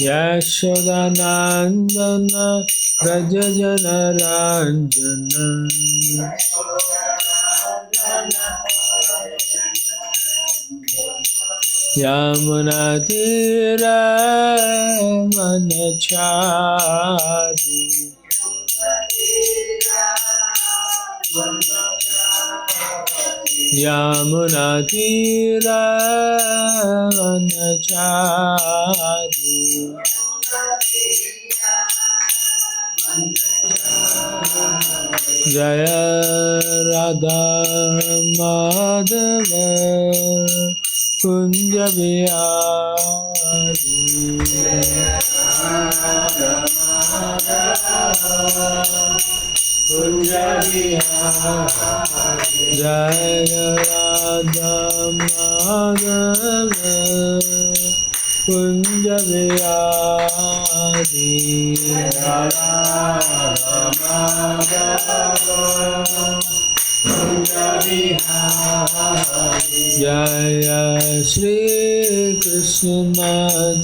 Yashodanandana Rajajana Ranjana Yamunatira Manachari Yamunatira Manachari Jaya Radha Madhava Kunja Vihari Jaya Radha Madhava Kunja Vihari Jaya Shri Krishna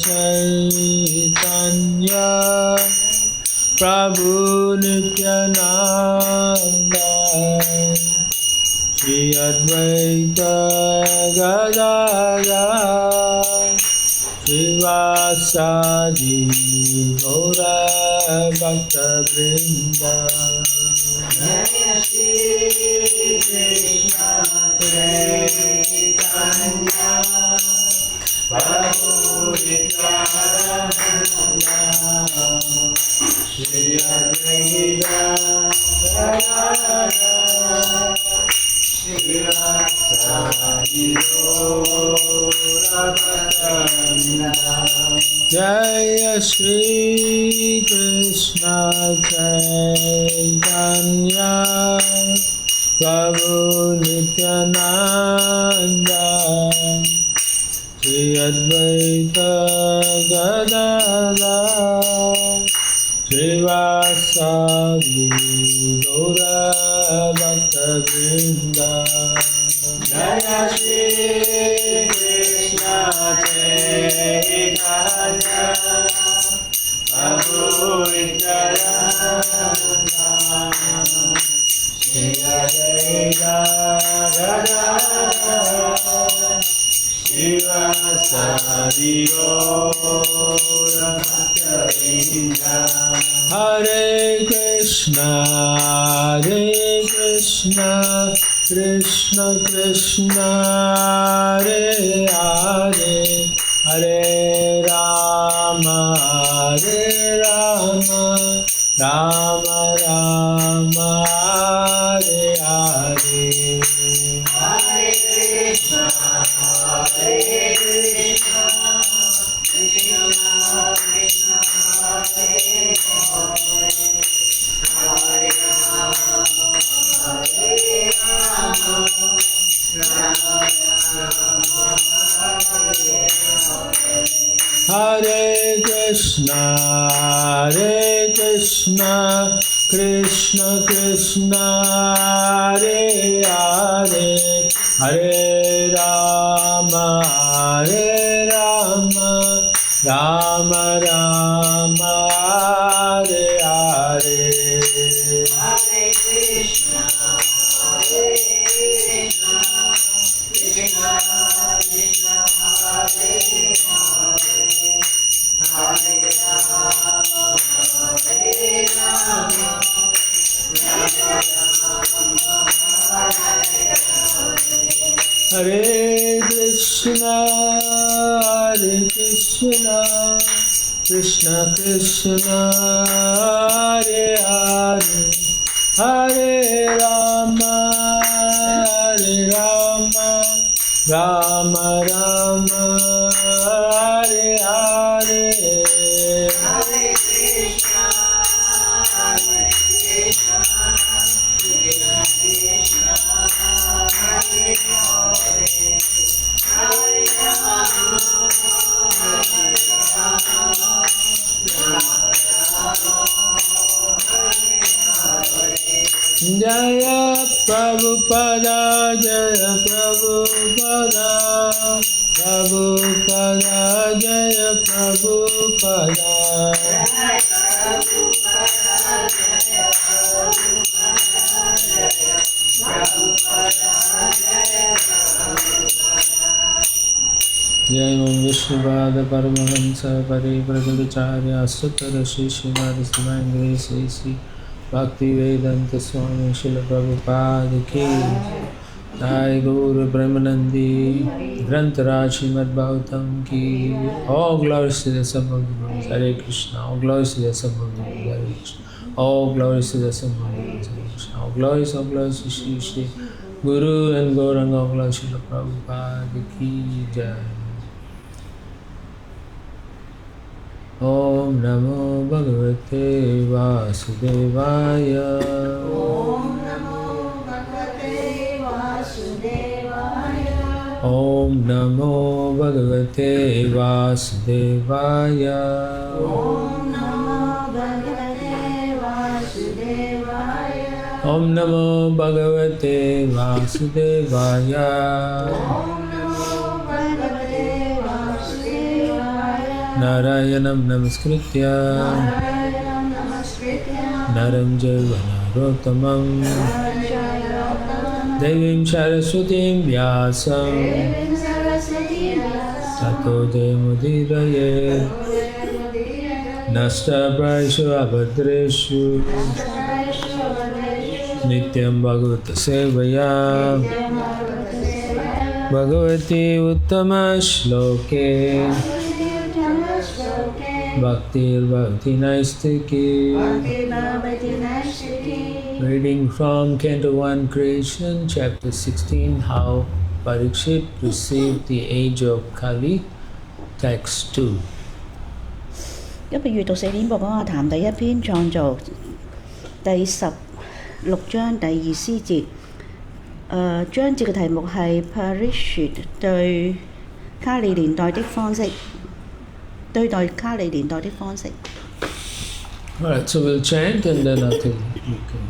Chaitanya Prabhu Nityananda Shri Advaita Gadadhara Srivasadi Gaura Bhakta Vrinda Jaya Shri Krishna Chaitanya Prabhu Nityananda Shri Advaita Gadadhara Srivasadi Gaura Bhakta Jaya Shri Krishna Chaitanya Prabhu Nityananda Shri Advaita Gadadhara Srivasadi Gaura Bhakta Vrinda Jaya Shri Krishna Chaitanya Prabhu Nityananda Shri Advaita Gadadhara Srivasadi Gaura Bhakta Vrinda Hare Krishna Krishna Krishna Hare Hare Hare Rama Rama Rama Hare Hare Hare Krishna Krishna Krishna Hare Hare Hare Rama Rama Hare Krishna Krishna Krishna Hare Hare Hare Rama Rama Rama Hare Hare Hare Krishna Krishna Krishna Hare Hare Hare Rama Hare Krishna Krishna Krishna Hare Hare Hare Rama Rama Rama Hare Hare Hare Krishna Krishna Krishna Hare Hare Hare Rama Jaya Prabhupada Jaya Prabhupada Prabhupada Jaya Prabhupada Prabhupada. Jai Om Vishnupada Paramahansa Parivrajacharya Sutara Shri Śrimad Divine Grace A.C. Bhakti Vedanta Swami Srila Prabhupada Ki Jai Guru Brahmanandi Grantaraj Śrimad Bhagāvatam Ki. All glories to the Son of the Lord Hare Krishna. All glories to the Son of the Lord Hare Krishna. All glories to the Son of the Lord Hare Krishna. All glories to Shri Shri Guru and Gauranga. All glories to Srila Prabhupada Ki Jai. Om Namo Bhagavate Vasudevaya. Om Namo Bhagavate Vasudevaya. Om Namo Bhagavate Vasudevaya. Om Namo Bhagavate Vasudevaya. Om Namo Bhagavate Vasudevaya. Narayanam Namaskritya Naram Jaiva Narottamam Devim Saraswatim Vyasam Tato Jayamudiraye Nasta Praishu Abhadreshu Nityam Bhagavata Sevaya Bhagavati Uttama Shloke Bhaktir Bhakti Naistiki. Reading from Canto 1 Creation, Chapter 16, How Parikshit Received the Age of Kali, Text 2. 今日閱讀四典部講下談第一篇創造，第16章第2詩節。章節嘅題目係 Parikshit 對卡利年代的方式。對待卡利年代的方式。Alright, so we'll chant and then after we can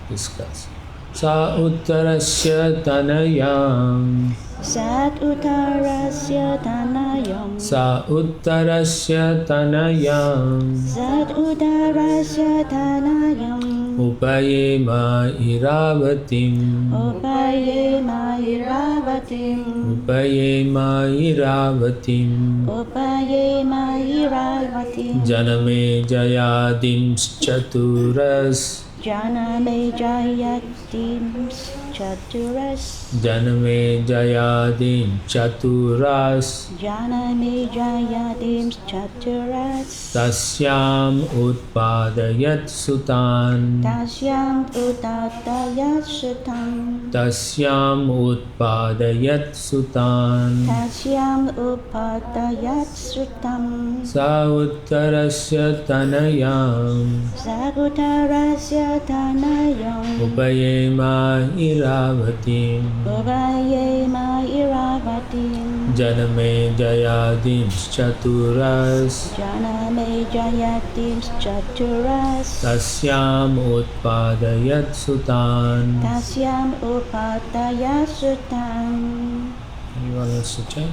discuss. Sa uttarasya tanayam. Sa uttarasya tanayam. Sa uttarasya tanayam. Sa uttarasya tanayam. Upayema iravatim. Upayema iravatim. Upayema iravatim. Upayema iravatim. Janame jayadim chaturas. Janame jayadim chaturas. Janame jayadim chaturas. Janame jayadim chaturas. Tasyam utpadayat sutan. Tasyam utpadayat sutam. Tasyam utpadayat sutan. Tasyam utpadayat sutam. Sa uttarasya tanayam. Sa uttarasya tanayam. Upayema iravatim. Upayema iravatim. Janame jayadim chaturas. Janame jayadim chaturas. Tasyam utpadayat sutan. Tasyam utpadayat sutam. Anyone else to chant?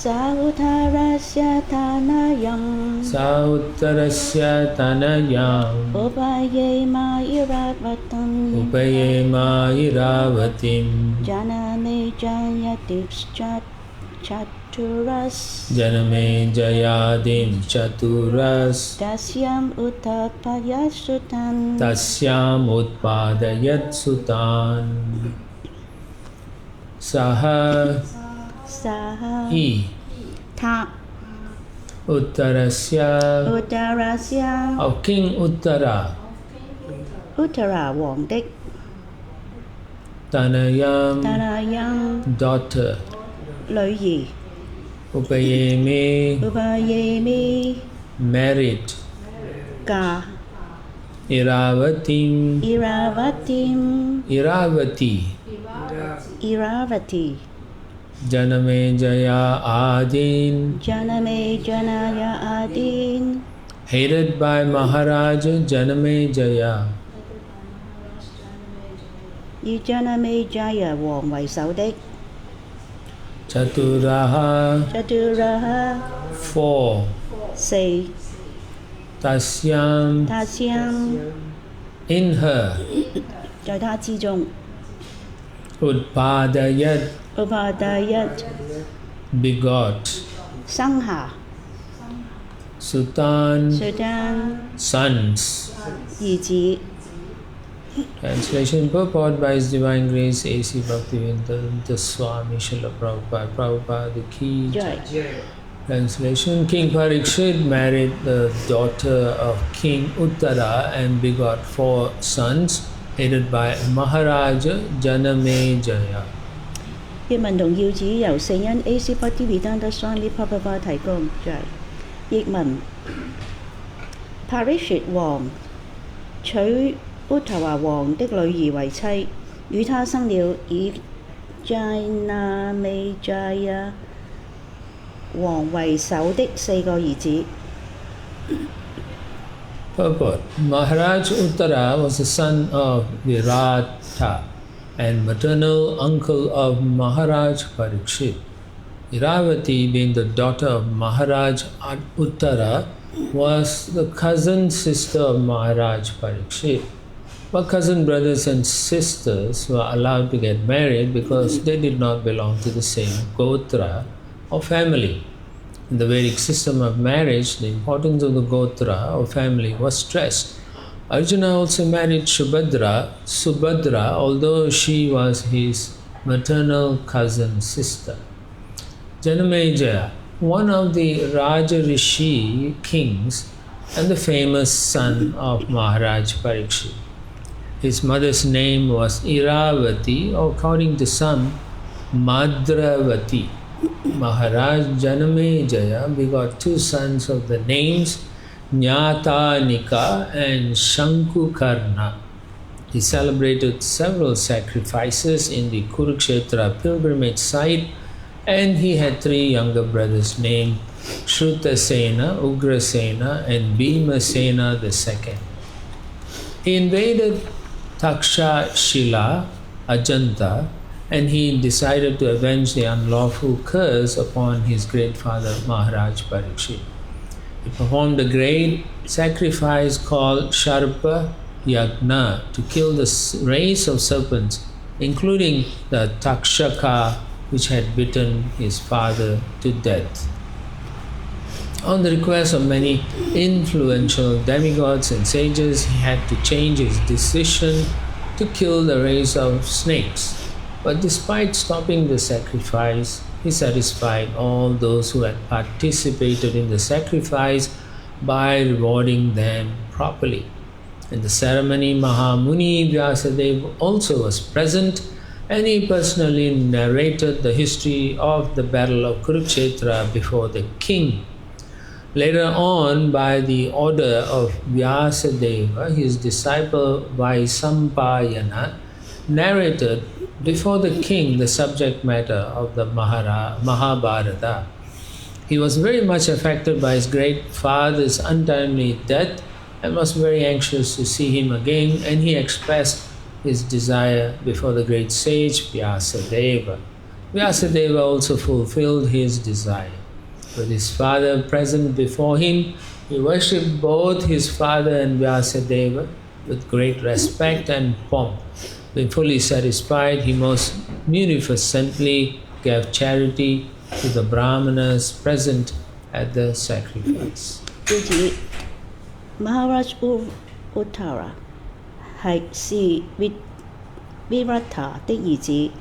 Sa uttarasya tanayam. Sa uttarasya tanayam. Upayema iravatam. Upayema iravatim. Janame jayadim chaturas. Janame jayadim chaturas. Tasyam utpadayat sutam. Tasyam utpadayat sutan. Saha Saha I ta uttarasya. uttarasya Of King Uttara. Uttara 王的 Tanayam Tanayam daughter. 女兒 Upayeme Upayemi married. 嫁 Iravatim Iravatim Iravati. Iravati Janame Jaya Adin. Janame Janaya Adin Headed by Maharaja Janame Jaya. 以 Janame Jaya 王為首的 Chaturaha, 4. 4. Tasyam, 他將 in her. 在他之中 Utpadayat, ，Upadayat begot. 生下 Sutan, ，Sutan sons. 兒子。 Translation purport by His Divine Grace A.C. Bhaktivedanta Swami Srila Prabhupada. Prabhupada Ki Jai. Translation: King Parikshit married the daughter of King Uttara and begot 4 sons, headed by Maharaja Janamejaya. 譯文同要旨由聖恩 A.C. Bhaktivedanta Swami Prabhupada 提供。譯文 Parikshit 王娶 Uttara 王的女兒為妻，與他生了以 Janamejaya 王為首的4個兒子。 Purport: Maharaj Uttara was the son of Virata and maternal uncle of Maharaj Parikshit. Iravati, being the daughter of Maharaj Uttara, was the cousin sister of Maharaj Parikshit. But cousin brothers and sisters were allowed to get married because they did not belong to the same gotra or family. In the Vedic system of marriage, the importance of the gotra or family was stressed. Arjuna also married Subhadra, although she was his maternal cousin sister. Janamejaya, one of the Raja Rishi kings and the famous son of Maharaj Parikshit. His mother's name was Iravati, or according to some, Madravati. Maharaj Janamejaya begot 2 sons of the names Nyatanika and Shankukarna. He celebrated several sacrifices in the Kurukshetra pilgrimage site, and he had 3 younger brothers named Shrutasena, Ugrasena and Bhimasena II. He invaded Takshashila, Ajanta, and he decided to avenge the unlawful curse upon his great father Maharaj Parikshit. He performed a great sacrifice called Sharpa Yagna to kill the race of serpents, including the Takshaka which had bitten his father to death. On the request of many influential demigods and sages, he had to change his decision to kill the race of snakes. But despite stopping the sacrifice, he satisfied all those who had participated in the sacrifice by rewarding them properly. In the ceremony, Mahamuni Vyasadeva also was present, and he personally narrated the history of the battle of Kurukshetra before the king. Later on, by the order of Vyasadeva, his disciple Vaisampayana narrated before the king the subject matter of the Mahabharata. He was very much affected by his great father's untimely death and was very anxious to see him again, and he expressed his desire before the great sage Vyasadeva. Vyasadeva also fulfilled his desire. With his father present before him, he worshipped both his father and Vyasadeva with great respect and pomp. Being fully satisfied, he most munificently gave charity to the Brahmanas present at the sacrifice. 要指 Maharaj Uttara 是 Virata 的兒子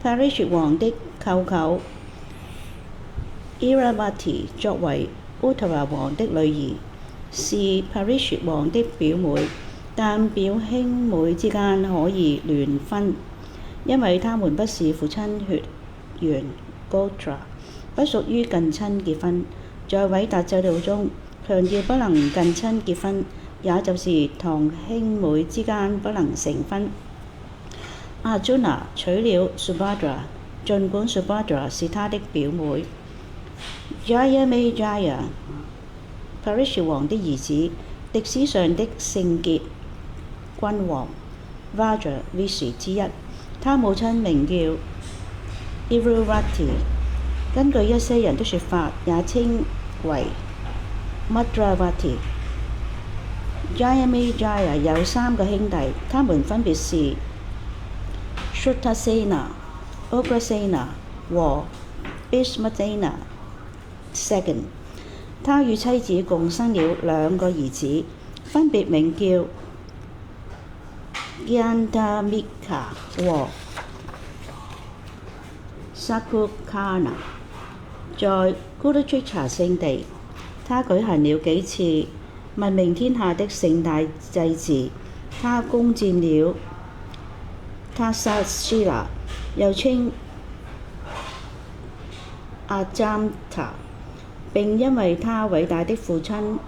，Parikshit 王的舅舅 Iravati 作為 Uttara 王的女兒，是 Parikshit 王的表妹，但表兄妹之間可以聯婚，因為他們不是父親血緣 Gotra， 不屬於近親結婚。在偉達制度中，強調不能近親結婚，也就是堂兄妹之間不能成婚。Arjuna 娶了 Subhadra， 儘管 Subhadra 是他的表妹。Janamejaya Parikshit 王的兒子，歷史上的聖潔君王 Raja Rishi 之一，他母親名叫 Iruvati。根據一些人的說法，也稱為 Madravati。Jayamejaya 有3個兄弟，他們分別是 Shrutasena、Ugrasena 和 Bhismasena II。他與妻子共生了2個兒子，分別名叫 Gyandamika 和 Sakukana。在 Kurukshetra 聖地，他舉行了幾次聞名天下的盛大祭祀。他攻佔了 Tasashila， 又稱 Ajanta。並因為他偉大的父親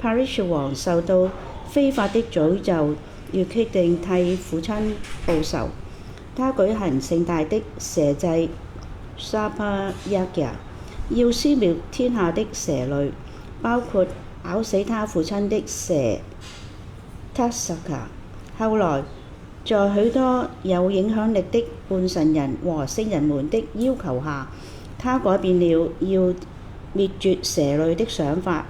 Parikshit 王受到非法的詛咒，而決定替父親報仇。他舉行盛大的蛇祭 Sarpayagya， 要消滅天下的蛇類，包括咬死他父親的蛇 Tasaka。後來，在許多有影響力的半神人和聖人們的要求下，他改變了要滅絕蛇類的想法。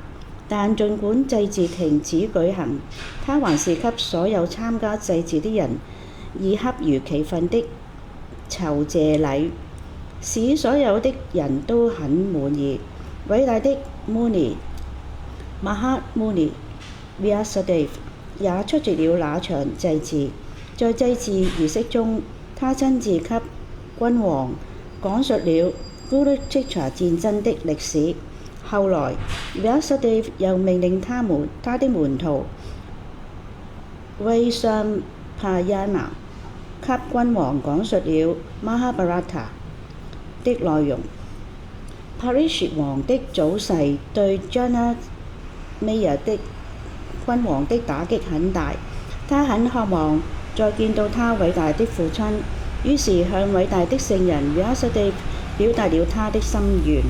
但儘管祭祀停止舉行，他還是給所有參加祭祀的人以恰如其分的酬謝禮，使所有的人都很滿意。偉大的 Muni Mahamuni Vyasadeva 也出席了那場祭祀。在祭祀儀式中，他親自給君王講述了 Kurukshetra 戰爭的歷史。後來 Vyasadeva 又命令他的門徒 Vaishampayana 給君王講述了 Mahabharata 的內容。Parikshit 王的早逝對 Janamaya 的君王的打擊很大，他很渴望再見到他偉大的父親，於是向偉大的聖人 Vyasadeva 表達了他的心願。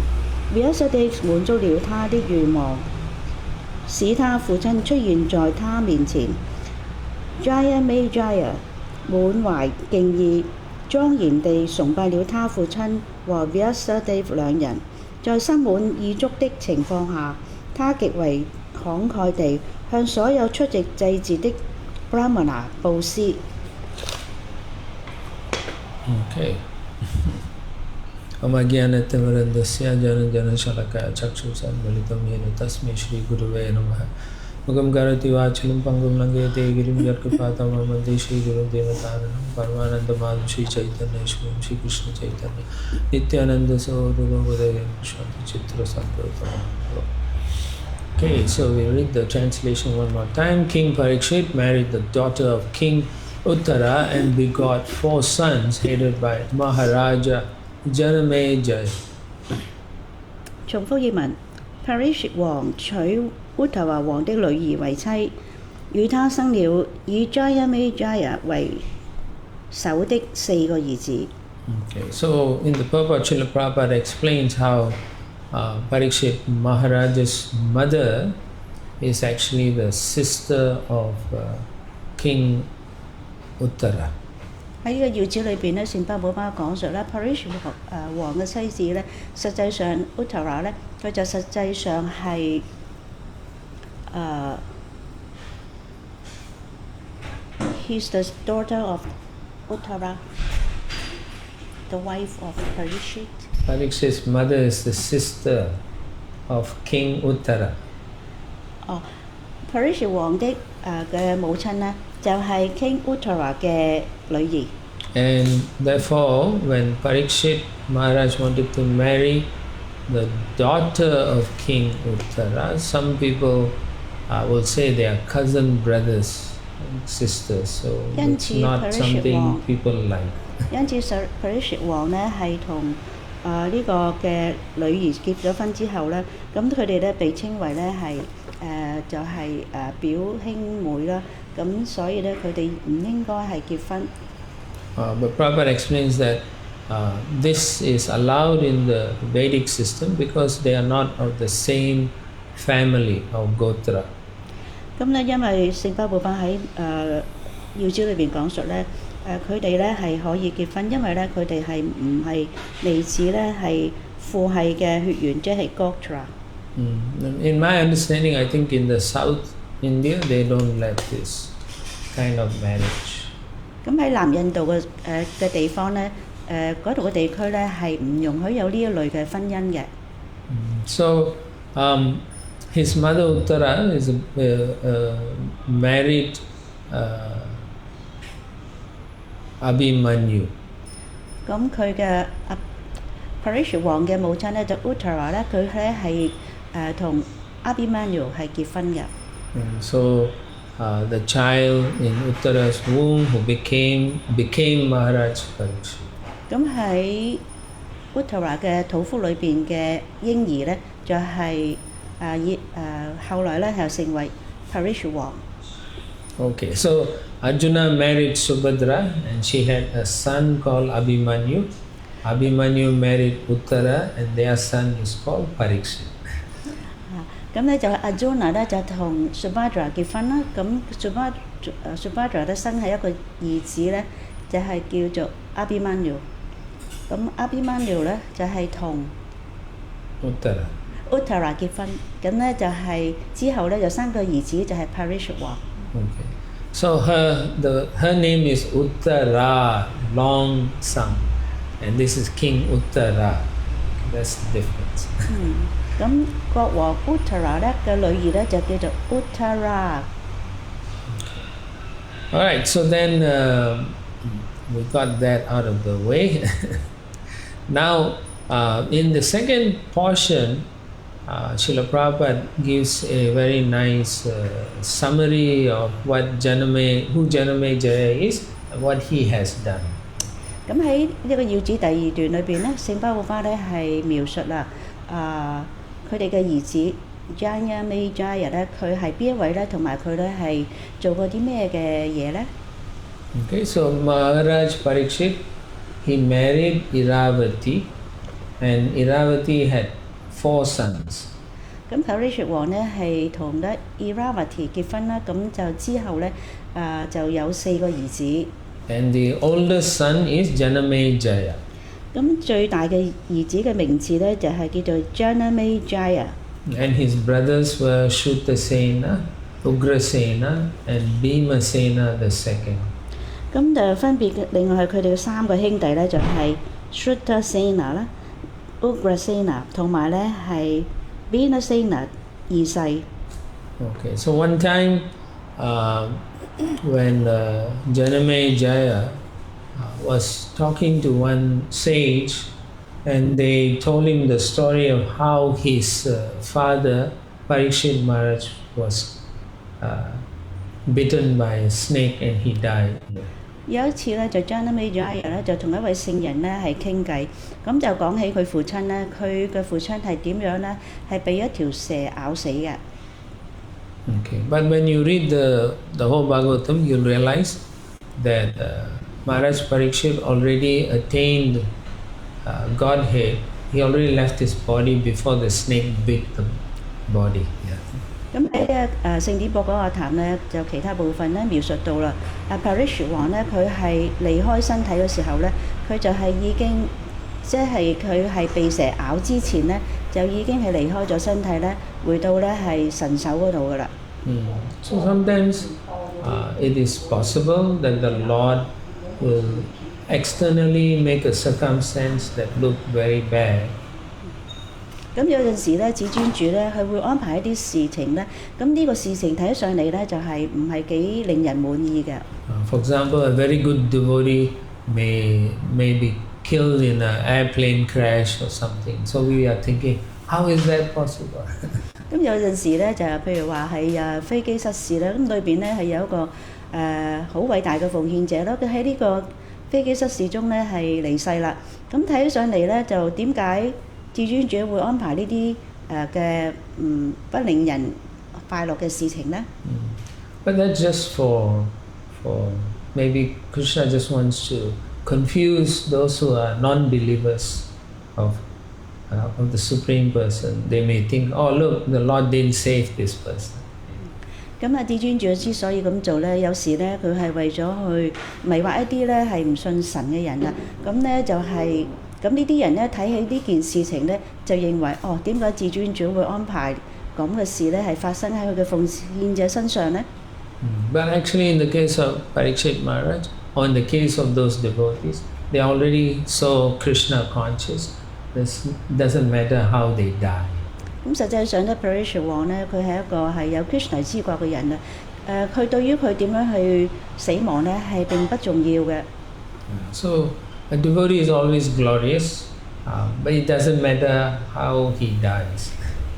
Vyasadeva 滿足了他的願望，使他父親出現在他面前。Jayamejaya 滿懷敬意，莊嚴地崇拜了他父親和 Vyasadeva 兩人。在心滿意足的情況下，他極為慷慨地向所有出席祭祀的 Brahmana 布施。Okay. Amagyanatavarandasya jananjanashalakaya chakshusambalitam yena tasmai Shri Guruve Namaha. Mukam karati vachalam pangum langete girim yarkapatam amande Shri Guru Devataranam Paramanandamadam Shri Chaitanya Shri Krishna Chaitanya Nityananda Saurava Vadaya Shanti Chitra Sampratama. Okay, so we read the translation one more time. King Parikshit married the daughter of King Uttara and begot 4 sons headed by Maharaja Janamejaya. 重複譯文 Parikshit 王娶 Uttara 王的女兒為妻，與他生了以 Jayamejaya 為首的4個兒子。Okay, so in the Prabhupada, Srila Prabhupada explains how Parikshit Maharaja's mother is actually the sister of King Uttara. 喺呢個要旨裏邊咧，聖巴寶巴講述咧 ，Parikshit 王嘅妻子咧，實際上 Uttara 咧，佢就實際上係he's the daughter of Uttara, the wife of Parikshit. Parikshit's mother is the sister of King Uttara. Parikshit 王的嘅母親咧，就係 King Uttara 嘅女兒。And therefore, when Parikshit Maharaj wanted to marry the daughter of King Uttara, some people will say they are cousin brothers and sisters. So it's not something people like. 因此 Parikshit 王咧係同呢個嘅女兒結咗婚之後咧，咁佢哋咧被稱為咧係就係表兄妹啦，咁所以咧佢哋唔應該係結婚。But Prabhupada explains that this is allowed in the Vedic system because they are not of the same family of Gotra. 咁咧，因為聖巴寶巴喺要旨裏邊講述咧，佢哋咧係可以結婚，因為咧佢哋係唔係嚟自咧係父系嘅血緣，即係 Gotra。In my understanding, I think in the South India they don't let this kind of marriage. 咁喺南印度嘅地方咧，嗰度嘅地區咧係唔容許有呢一類嘅婚姻嘅。So his mother Uttara is married Abhimanyu. 咁佢嘅Parikshit 王嘅母親咧就 Uttara 咧，佢咧係同 Abhimanyu 係結婚嘅。So the child in Uttara's womb who became Maharaj Parikshit. 咁喺 Uttara 嘅肚腹裏邊嘅嬰兒咧，就係後來咧係成為 Parikshit 王。Okay, so Arjuna married Subhadra and she had a son called Abhimanyu. Abhimanyu married Uttara and their son is called Parikshit. 咁咧就Arjuna 咧就同 Subhadra 結婚啦。咁 Subhadra 咧生係一個兒子咧，就係叫做 Abhimanyu。咁 Abhimanyu 咧就係同 Uttara 結婚。咁咧就係之後咧就生個兒子就係 Parikshit 王。Okay. So her name is Uttara, long sum, and this is King Uttara. That's the difference. 咁國王 Uttara 咧嘅女兒咧就叫做 Uttara。All right, so then we got that out of the way. Now, in the second portion, Srila Prabhupada gives a very nice summary of who Janame Jaya is, and what he has done. 咁喺呢個要旨第二段裏邊咧，聖巴護花咧係描述啦，佢哋嘅兒子 Janame Jaya 咧，佢係邊一位咧，同埋佢咧係做過啲咩嘅嘢咧？ Okay, so Maharaj Parikshit, he married Iravati, and Iravati had 4 sons. 咁 Parikshit 王咧係同得 Iravati 結婚啦，咁就之後咧就有4個兒子。And the oldest son is Janame Jaya. 咁最大嘅兒子嘅名字咧就係叫做 Janame Jaya。And his brothers were Shrutasena, Ugrasena, and Bhimasena the second. 咁就分別另外係佢哋嘅3個兄弟咧，就係 Shrutasena 啦、Ugrasena 同埋咧係 Bhimasena 二世。Okay, so one time when Janame Jaya was talking to one sage, and they told him the story of how his father Parikshit Maharaj was bitten by a snake and he died. 有一次咧，就 Janame Jaya 咧就同一位聖人咧係傾偈，咁就講起佢父親咧，佢嘅父親係點樣咧，係被一條蛇咬死嘅。Okay, but when you read the whole Bhagāvatam, you'll realize that Maharaj Parikshit already attained Godhead. He already left his body before the snake bit the body. Yeah. 咁喺聖典博嗰個談咧，就其他部分咧描述到啦。Parikshit 王咧，佢係離開身體嘅時候咧，佢就係已經即係佢係被蛇咬之前咧，就已經係離開咗身體咧，回到咧係神手嗰度噶啦。So sometimes it is possible that the Lord will externally make a circumstance that look very bad. 咁有陣時咧，至尊主咧，佢會安排一啲事情咧，咁呢個事情睇上嚟咧，就係唔係幾令人滿意嘅。For example, a very good devotee may be killed in an airplane crash or something. So we are thinking, how is that possible? 咁有陣時咧，就係譬如話係飛機失事啦，咁裏邊咧係有一個好偉大嘅奉獻者咯，佢喺呢個飛機失事中咧係離世啦。咁睇起上嚟咧，就點解至尊主會安排呢啲嘅不令人快樂嘅事情咧？But that's just for maybe Krishna just wants to confuse those who are non-believers of the Supreme Person. They may think, oh look, the Lord didn't save this person. 咁啊，至尊主之所以咁做咧，有時咧佢係為咗去迷惑一啲咧係唔信神嘅人啊。咁咧就係咁呢啲人咧睇起呢件事情咧，就認為哦，點解至尊主會安排咁嘅事咧係發生喺佢嘅奉獻者身上咧？But actually, in the case of Parikshit Maharaj, or in the case of those devotees, they are already so Krishna conscious. This doesn't matter how they die. 咁實際上咧 Parikshit 王咧，佢係一個係有 Krishna 知覺嘅人啊。佢對於佢點樣去死亡咧係並不重要嘅。So a devotee is always glorious, but it doesn't matter how he dies.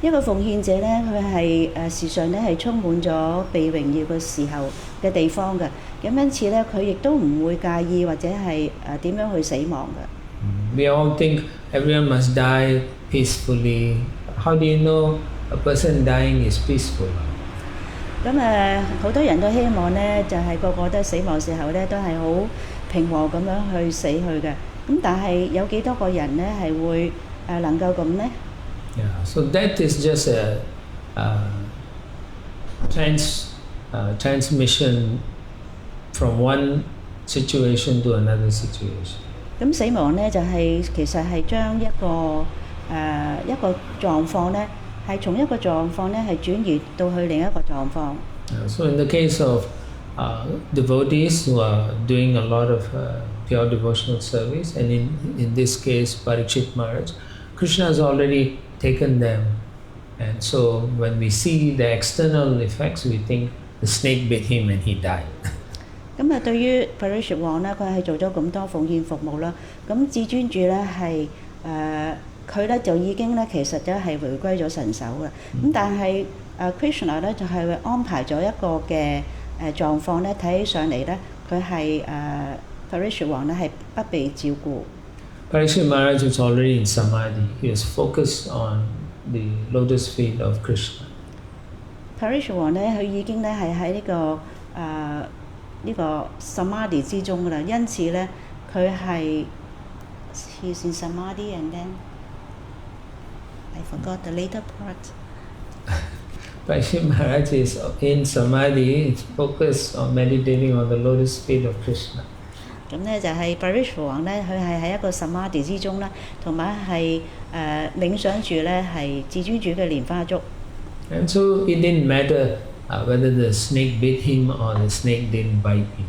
一個奉獻者咧，佢係時常咧係充滿咗被榮耀嘅時候嘅地方嘅。咁因此咧，佢亦都唔會介意或者係點樣去死亡嘅。We all think everyone must die peacefully. How do you know a person dying is peaceful? 咁好多人都希望咧，就係個個都死亡時候咧，都係好平和咁樣去死去嘅。咁但係有幾多個人咧係會能夠咁咧？ Yeah, so death is just a transmission from one situation to another situation. 咁死亡咧就係其實係將一個狀況咧，係從一個狀況咧係轉移到去另一個狀況。So in the case of devotees who are doing a lot of pure devotional service, and in this case Parikshit Maharaj, Krishna has already taken them, and so when we see the external effects, we think the snake bit him and he died. 咁對於 Parikshit 王咧，佢係做咗咁多奉獻服務啦。咁至尊主咧係佢咧就已經咧其實都係回歸咗神手啦。咁但係Krishna 咧就係安排咗一個嘅狀況咧，睇起上嚟咧，佢係Parikshit 王咧係不被照顧。Parikshit Maharaj was already in samadhi. He was focused on the lotus feet of Krishna. Parikshit 王咧，佢已經咧係喺呢個 samadhi 之中噶啦，因此咧佢係 he's in samadhi and then I forgot the later part. Parikshit Maharaj is in samadhi, he's focused on meditating on the lotus feet of Krishna. 咁咧就係 Parikshit 王咧，佢係喺一個 samadhi 之中啦，同埋係冥想住咧係至尊主嘅蓮花足。And so it didn't matter whether the snake bit him or the snake didn't bite him.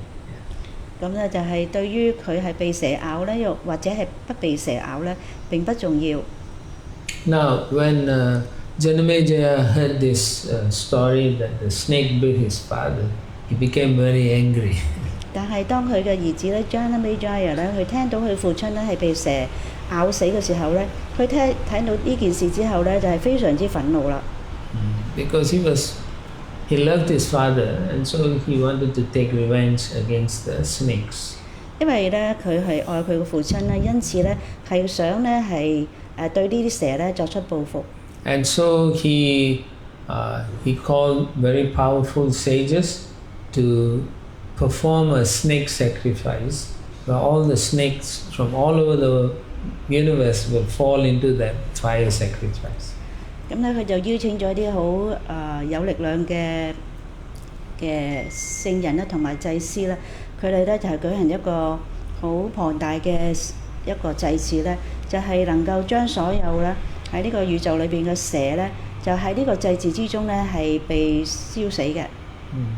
咁咧就係對於佢係被蛇咬咧，又或者係不被蛇咬咧，並不重要。Now, when Janamejaya heard this story that the snake bit his father, he became very angry. 但係當佢嘅兒子咧 Janamejaya 咧，佢聽到佢父親咧係被蛇咬死嘅時候咧，佢睇到呢件事之後咧，就係非常之憤怒啦。Because he loved his father, and so he wanted to take revenge against the snakes. 因為咧佢係愛佢嘅父親咧，因此咧係想咧係對呢啲蛇咧作出報復。And so he called very powerful sages to perform a snake sacrifice, where all the snakes from all over the universe will fall into that fire sacrifice. 咁咧佢就邀請咗啲好有力量嘅聖人啦，同埋祭司啦，佢哋咧就係舉行一個好龐大嘅一個祭祀咧，就係能夠將所有咧喺呢個宇宙裏邊嘅蛇咧，就喺呢個祭祀之中咧係被燒死嘅。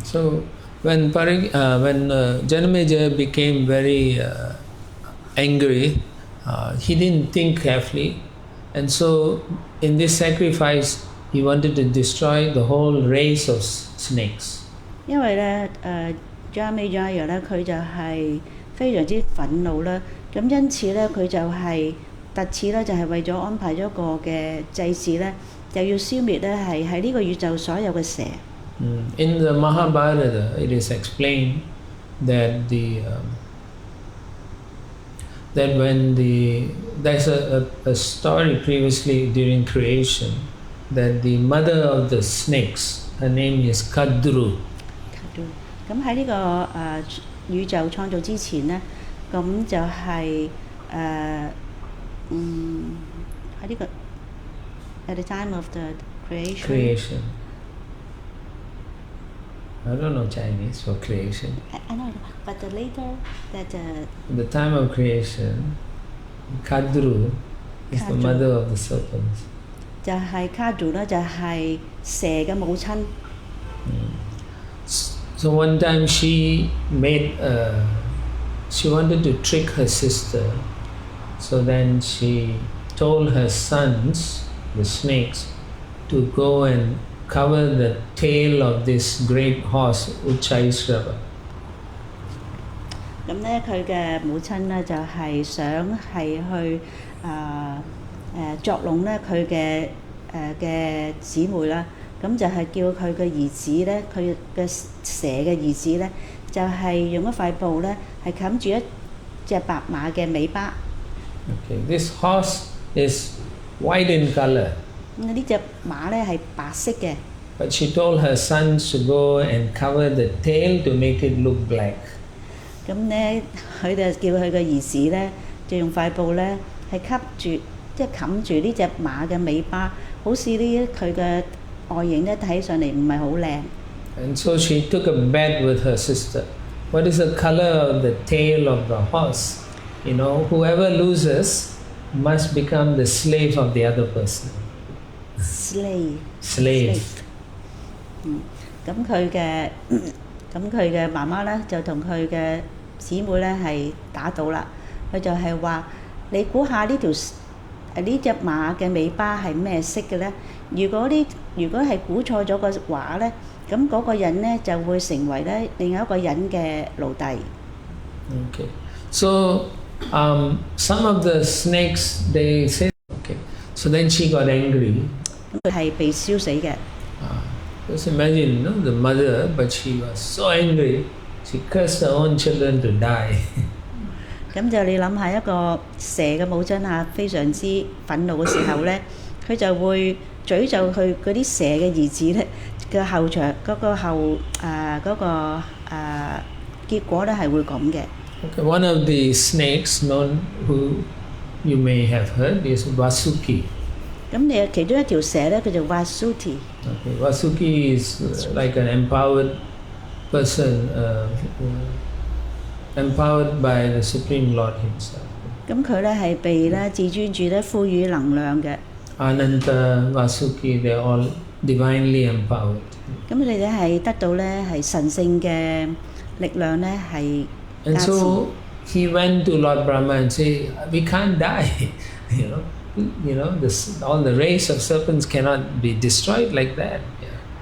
So when Janamejaya became very angry, he didn't think carefully, and so in this sacrifice he wanted to destroy the whole race of snakes. 因為咧Janamejaya 咧佢就係非常之憤怒啦，咁因此咧佢就係特此咧就係為咗安排咗一個嘅祭祀咧，就要消滅咧係喺呢個宇宙所有嘅蛇。In the Mahabharata, it is explained that that when there's a story previously during creation that the mother of the snakes, her name is Kadru. 咁喺呢個宇宙創造之前咧，咁就係喺呢個 at the time of the creation. I don't know Chinese for creation. I know, but later that The time of creation, Kadru is the Kadru. mother of the serpents. 就係卡住啦，就係蛇嘅母親。So one time she wanted to trick her sister. So then she told her sons, the snakes, to go and cover the tail of this great horse, Uchchaishrava. 咁咧，佢嘅母親咧就係想係去作弄咧佢嘅姊妹啦。咁就係叫佢嘅兒子咧，佢嘅蛇嘅兒子咧，就係用一塊布咧，係冚住一隻白馬嘅尾巴。Okay, this horse is white in color. 呢隻馬咧係白色嘅。But she told her sons to go and cover the tail to make it look black. 咁咧，佢就叫佢嘅兒子咧，就用塊布咧係吸住，即係冚住呢隻馬嘅尾巴，好似呢佢嘅外形咧睇上嚟唔係好靚。And so she took a bet with her sister. What is the color of the tail of the horse? You know, whoever loses must become the slave of the other person. Slave. 咁佢嘅媽媽咧就同佢嘅姊妹咧係打賭啦。佢就係話：你估下呢隻馬嘅尾巴係咩色嘅咧？如果係估錯咗個話咧，咁嗰個人咧就會成為咧另一個人嘅奴隸。Okay. So some of the snakes they say okay. So then she got angry. 佢係被燒死嘅。Just imagine, the mother, but she was so angry, she cursed her own children to die. 咁就你諗下一個蛇嘅母親非常之憤怒嘅時候咧，佢就會詛咒佢嗰啲蛇嘅兒子咧嘅後場結果咧係會咁嘅。Okay, one of the snakes known who you may have heard is Vasuki. 咁你其中一條蛇咧，佢就 Vasuki。Okay, Vasuki is like an empowered person, empowered by the Supreme Lord Himself. 咁佢咧係被咧至尊主咧賦予能量嘅。Ananta, Vasuki, they are all divinely empowered. 咁你哋係得到咧係神聖嘅力量咧係。And so he went to Lord Brahma and said, "We can't die." All the race of serpents cannot be destroyed like that.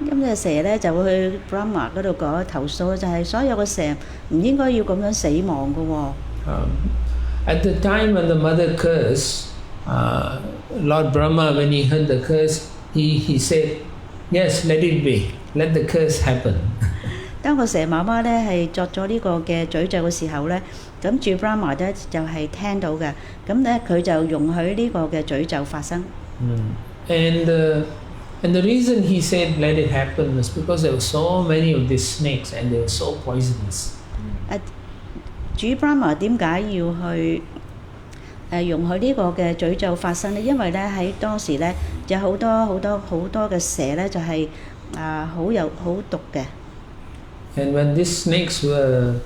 咁隻蛇咧就會去 Brahma 嗰度講投訴，就係所有嘅蛇唔應該要咁樣死亡嘅喎。At the time when the mother cursed, Lord Brahma, when he heard the curse, he said, "Yes, let it be. Let the curse happen." 當個蛇媽媽咧係作咗呢個嘅詛咒嘅時候咧，咁住 Brahma 咧就係聽到嘅，咁咧佢就容許呢個嘅詛咒發生。And the reason he said let it happen was because there were so many of these snakes and they were so poisonous. 主 Brahma 點解要去容許呢個嘅詛咒發生咧？因為咧喺當時咧有好多嘅蛇咧就係好毒嘅。And when these snakes were,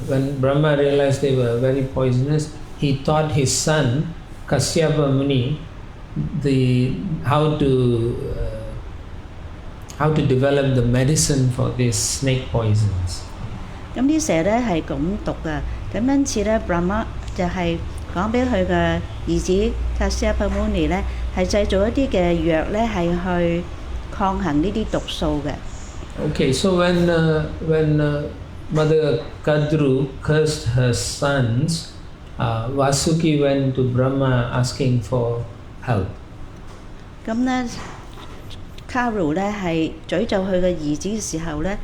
when Brahma realized they were very poisonous, he taught his son Kasyapa Muni how to develop the medicine for these snake poisons. 咁啲蛇咧係咁毒㗎，咁因此咧 Brahma 就係講俾佢嘅兒子 Kasyapa Muni 咧係製造一啲嘅藥咧係去抗衡呢啲毒素嘅。Okay, so when Mother Kadru cursed her sons, Vasuki went to Brahma asking for help. 咁咧 Kadru 咧係詛咒佢嘅兒子嘅時候咧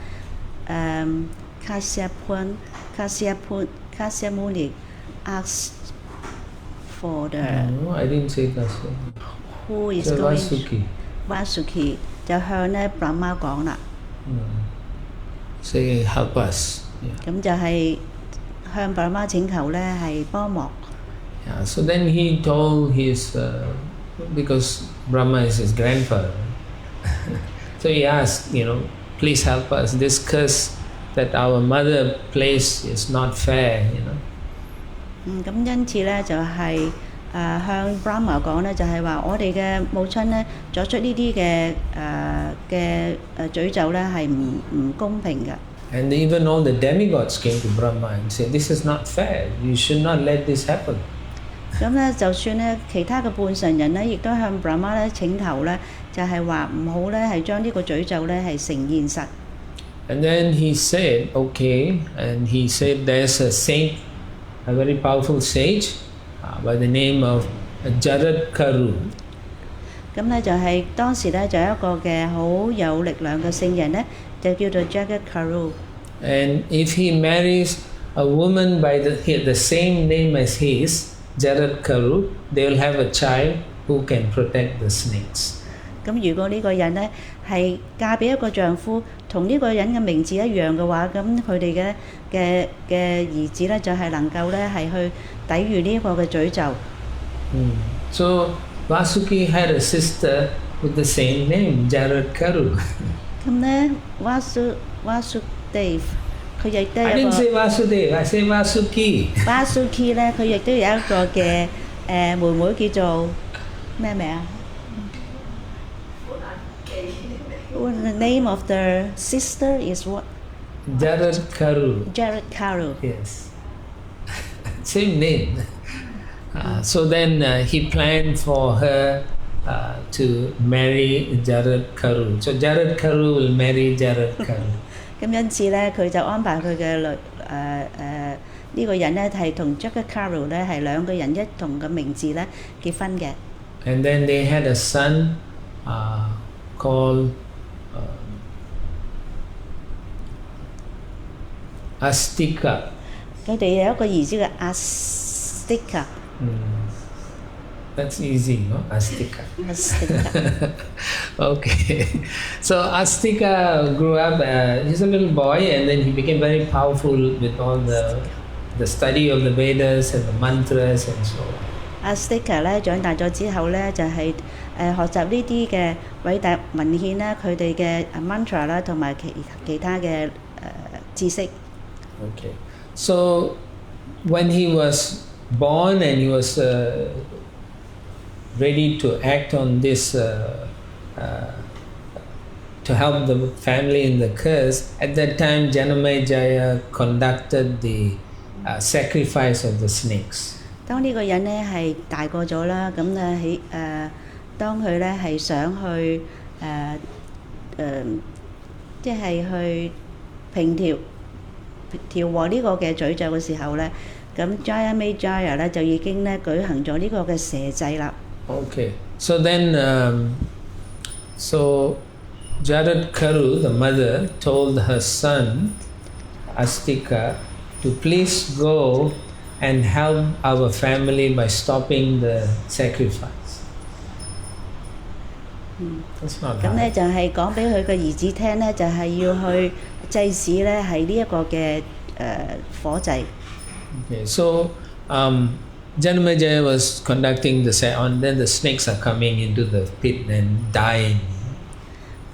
，Kasyapa Muni asked for the. No, I didn't say Kasyapa. Who is so going? Vasuki 就向咧 Brahma 講啦。Say help us. 咁就係向 Brahma 請求咧係幫忙。Yeah, so then he told his, because Brahma is his grandfather, so he asked, please help us. This curse that our mother placed is not fair, you know. 咁因此咧就係、向 Brahma 講咧，就係、話我哋嘅母親咧作出呢啲嘅詛咒咧係唔公平嘅。And even all the demigods came to Brahma and said, "This is not fair. You should not let this happen." 咁咧，就算咧其他嘅半神人咧，亦都向 Brahma 咧請求咧，就係話唔好咧係將呢個詛咒咧係成現實。And then he said, "Okay," and he said, "There's a saint, a very powerful sage, by the name of Jarat-karu." 咁咧就係、當時咧就有一個嘅好有力量嘅聖人咧，就叫做 Jagat-karu。And if he marries a woman by the same name as his, Jarat-karu, they will have a child who can protect the snakes. 咁如果呢個人咧係嫁俾一個丈夫，同呢個人嘅名字一樣嘅話，咁佢哋嘅兒子咧就係、能夠咧係去抵禦呢一個嘅詛咒。So Vasuki had a sister with the same name, Jarat-karu. 咁咧Vasudev 佢亦都 I 有 didn't 個 say Vasudev, I say Vasuki. Vasuki 咧，佢亦都有一個嘅妹妹叫做咩名啊？The name of the sister is what? Jarat-karu. Jarat-karu. Yes. Same name. So then he planned for her to marry Jarat-karu. So Jarat-karu will marry Jarat-karu. 咁因此咧，佢就安排佢嘅呢個人咧係同 Jagat-karu 咧係兩個人一同嘅名字咧結婚嘅。And then they had a son called Astika. 佢哋有一個兒子嘅 Astika。That's easy, no? Astika. Astika. Okay. So Astika grew up, he's a little boy, and then he became very powerful with all the study of the Vedas and the mantras and so on. Astika 咧長大咗之後咧，就係、學習呢啲嘅偉大文獻啦，佢哋嘅 mantra 啦，同埋其他嘅知識。Okay. So when he was born and he was ready to act on this to help the family in the curse, at that time Janamejaya conducted the sacrifice of the snakes. 當呢個人咧係大個咗啦，咁咧當佢咧係想去即係去調和呢個嘅詛咒嘅時候咧，咁 Janamejaya 咧就已經咧舉行咗呢個嘅蛇祭啦。Okay, so then so Jarat-karu, the mother, told her son Astika to please go and help our family by stopping the sacrifice. That's not 咁咧 hard. 就係講俾佢個兒子聽咧，就係、要去祭祀咧係呢一個嘅火祭。Okay, so Janamejaya was conducting the and then the snakes are coming into the pit and dying.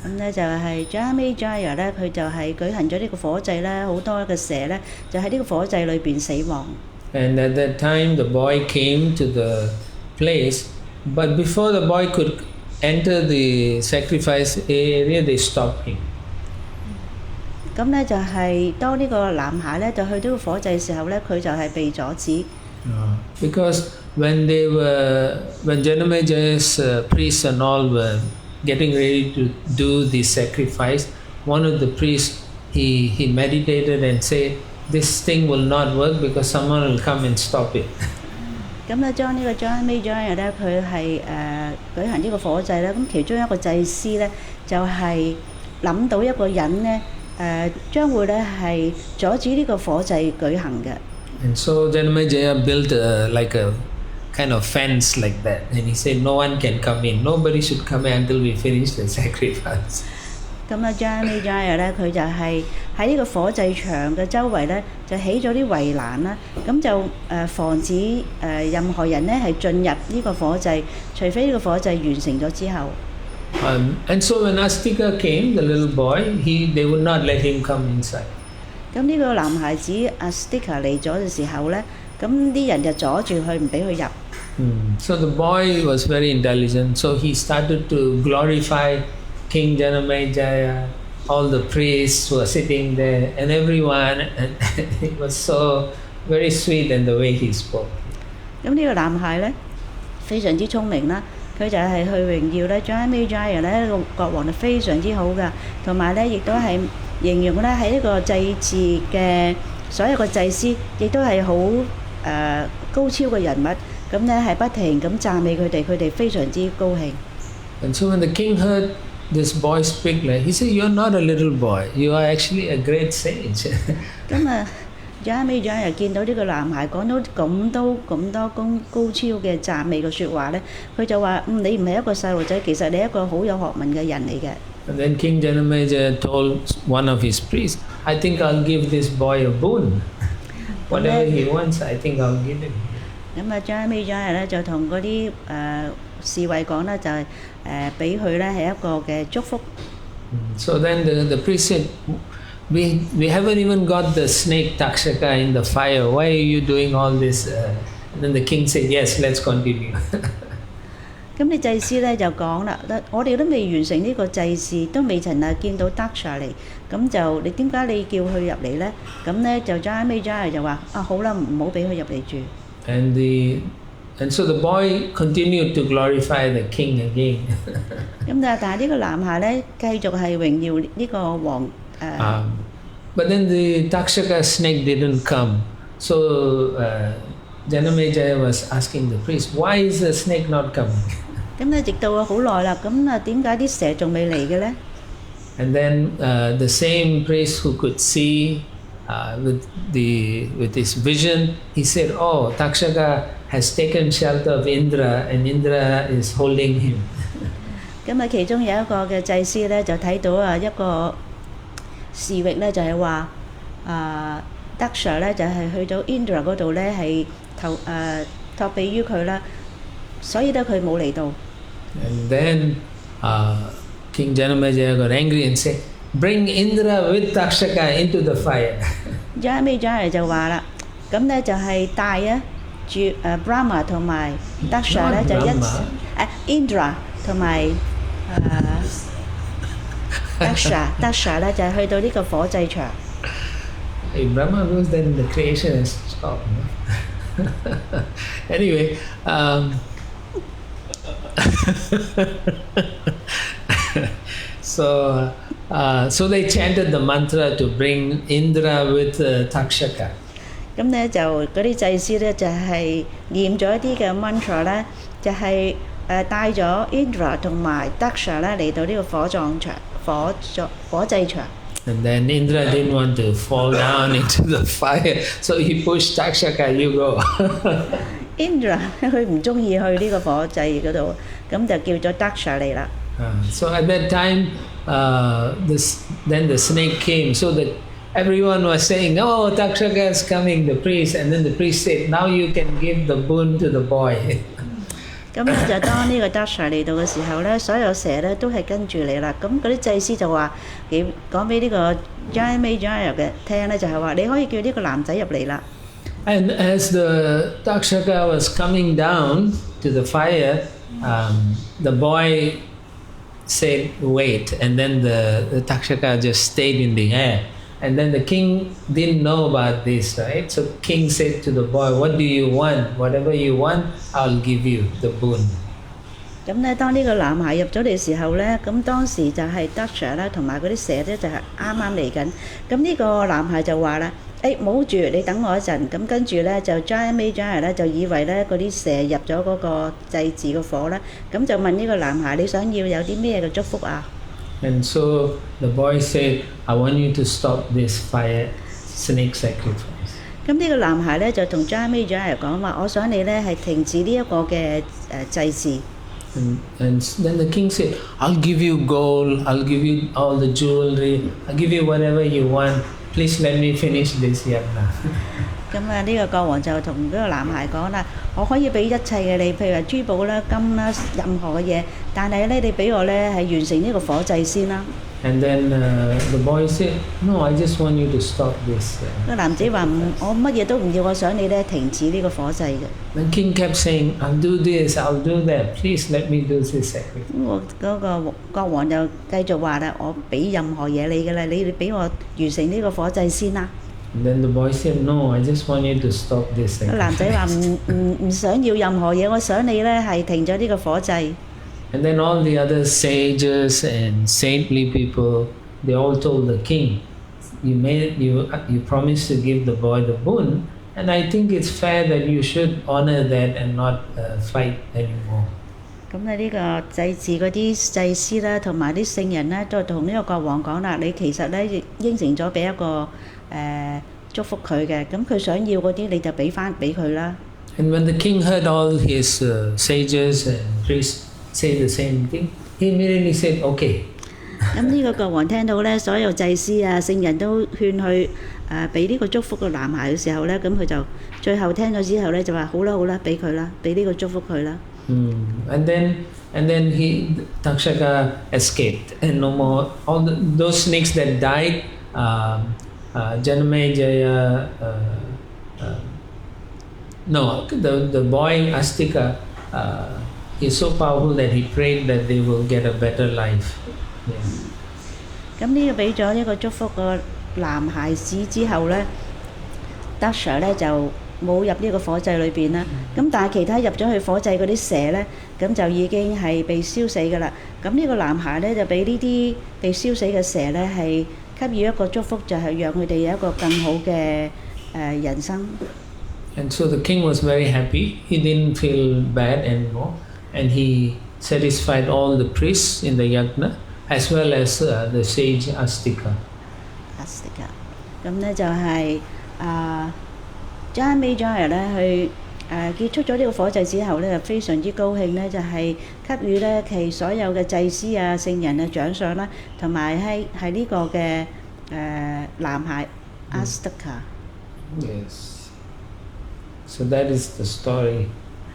咁咧就係 Janamejaya 咧，佢就係舉行咗呢個火祭咧，好多嘅蛇咧就喺呢個火祭裏邊死亡。And at that time the boy came to the place, but before the boy could enter the sacrifice area, they stopped him. 咁咧就係、當呢個男孩咧就去到個火祭嘅時候咧，佢就係被阻止。Because when Janamajaya's priests and all were getting ready to do the sacrifice, one of the priests he meditated and said, "This thing will not work because someone will come and stop it." 咁咧將呢個 Janamejaya 咧，佢係舉行呢個火祭咧，咁其中一個祭司咧就係、諗到一個人咧將會咧係阻止呢個火祭舉行嘅。And so Janamejaya built like a kind of fence like that, and he said, "No one can come in. Nobody should come in until we finish the sacrifice." 咁啊 Janamejaya 咧，佢就係喺呢個火祭場嘅周圍咧，就起咗啲圍欄啦，咁就防止任何人咧係進入呢個火祭，除非呢個火祭完成咗之後。And so when Astika came, the little boy, they would not let him come inside. 咁呢個男孩子阿 Sticker 嚟咗嘅時候咧，咁啲人就阻住佢，唔俾佢入。So the boy was very intelligent, so he started to glorify King Janamejaya, all the priests who were sitting there, and everyone, and it was so very sweet in the way he spoke. 咁呢個男孩咧非常之聰明啦，佢就係去榮耀咧 Janamejaya 咧個國王係非常之好噶，同埋咧亦都係形容咧喺呢個祭祀嘅所有個祭司，亦都係好高超嘅人物。咁咧係不停咁讚美佢哋，佢哋非常之高興。And so when the king heard this boy speak, he said, "You are not a little boy. You are actually a great sage." 咁啊，最尾又見到呢個男孩講到咁多高超嘅讚美嘅説話咧，佢就話：你唔係一個細路仔，其實你係一個好有學問嘅人嚟嘅。And then King Janamejaya told one of his priests, "I think I'll give this boy a boon. Whatever he wants, I think I'll give him." 咁啊，最尾咧就同嗰啲侍衛講咧，就係俾佢咧係一個嘅祝福。So then the priest said, we haven't even got the snake Takshaka in the fire. Why are you doing all this? And then the king said, "Yes, let's continue." 咁你祭司咧就講啦，我哋都未完成呢個祭祀，都未曾見到 Daksha 嚟，咁就你點解你叫佢入嚟咧？咁咧就最尾就話好啦，唔好俾佢入嚟住。And so the boy continued to glorify the king again. 咁但係呢個男孩咧繼續係榮耀呢個王。But then the Takshaka snake didn't come. So Janamejaya was asking the priest, "Why is the snake not coming?" 咁咧直到好耐啦，咁點解啲蛇仲未嚟嘅咧？ And then the same priest who could see with his vision, he said, "Oh, Takshaka has taken shelter of Indra, and Indra is holding him." 咁啊，其中有一個嘅祭司咧，就睇到一個示域咧，就係話Daksha 咧就係去到 Indra 嗰度咧係託庇於佢啦，所以咧佢冇嚟到。And then King Janamejaya got angry and said, "Bring Indra with Takshaka into the fire." Janamejaya 就話啦，咁咧就係帶住Brahma 同埋 Daksha 咧就Indra 同埋Daksha 咧就去到呢個火祭場。If Brahma goes, then the creation has stopped. Anyway, so they chanted the mantra to bring Indra with Takshaka. 咁咧就嗰啲祭司咧就係念咗一啲嘅 mantra 咧，就係帶咗 Indra 同埋 Daksha 咧嚟到呢個火祭場。And then Indra didn't want to fall down into the fire, so he pushed Takshaka, "You go." Indra 佢唔中意去呢個火祭嗰度，咁就叫咗 Daksha 嚟啦。So at that time, then the snake came, so that everyone was saying, "Oh, Takshaka is coming," the priest, and then the priest said, "Now you can give the boon to the boy." 咁咧就當呢個 Daksha 嚟到嘅時候咧，所有蛇咧都係跟住你啦。咁嗰啲祭司就話講俾呢個 Janamejaya 嘅聽咧，就係話你可以叫呢個男仔入嚟啦。And as the Takshaka was coming down to the fire, the boy said, "Wait," and then the Takshaka just stayed in the air. And then the king didn't know about this, right? So king said to the boy, "What do you want? Whatever you want, I'll give you the boon." 咁咧，當呢個男孩入咗嚟時候咧，咁當時就係 Daksha 啦，同埋嗰啲蛇咧就係啱啱嚟緊。咁呢個男孩就話啦：冇住，你等我一陣。咁跟住咧就 Janamejaya 咧就以為咧嗰啲蛇入咗嗰個祭祀嘅火啦，咁就問呢個男孩：你想要有啲咩嘅祝福啊？ And so the boy said, "I want you to stop this fire snake sacrifice." 咁呢個男孩咧就同 Janamejaya 講話：我想你咧係停止呢一個嘅祭祀。And then the king said, "I'll give you gold, I'll give you all the jewelry, I'll give you whatever you want. Please let me finish this yajna." 咁啊，呢個國王就同嗰個男孩講啦：我可以俾一切嘅你，譬如話珠寶啦、金啦，任何嘅嘢，但係咧，你俾我咧係完成呢個火祭先啦。And then the boy said, "No, I just want you to stop this." 個男仔話：我乜嘢都唔要，我想你咧停止呢個火祭嘅。The king kept saying, "I'll do this, I'll do that. Please let me do this sacrifice." 咁我嗰個國王就繼續話啦：我俾任何嘢你嘅啦，你俾我完成呢個火祭先啦。And then the boy said, "No, I just want you to stop this." 個男仔話唔想要任何嘢，我想你咧係停咗呢個火祭。And then all the other sages and saintly people, they all told the king, you promised to give the boy the boon, and I think it's fair that you should honor that and not fight anymore. 咁咧呢個祭祀嗰啲祭司啦，同埋啲聖人咧，都同呢個國王講啦，你其實咧應承咗俾一個祝福佢嘅，咁佢想要嗰啲你就俾翻俾佢啦。And when the king heard all his sages and priests say the same thing, he immediately said, "Okay." 咁呢個國王聽到咧，所有祭司啊、聖人都勸佢俾呢個祝福個男孩嘅時候咧，咁佢就最後聽咗之後咧，就話好啦好啦，俾佢啦，俾呢個祝福佢啦。And then Takshaka escaped, and no more all those snakes that died. Janamejaya, no, the boy Astika, is so powerful that he prayed that they will get a better life. 咁呢個俾咗一個祝福個男孩子之後咧，Daksha咧就冇入呢個火祭裏邊啦。咁但係其他入咗去火祭嗰啲蛇咧，咁就已經係被燒死㗎啦。咁呢個男孩咧就俾呢啲被燒死嘅蛇咧係給予一個祝福，就係讓佢哋有一個更好嘅人生。And so the king was very happy. He didn't feel bad anymore, and he satisfied all the priests in the yajna as well as the sage Astika. 咁咧就係Janamejaya 咧去結束咗呢個火祭之後咧，就非常之高興咧，就係給予咧其所有嘅祭司啊、聖人嘅獎賞啦，同埋係呢個嘅男孩 Astika。Yes. So that is the story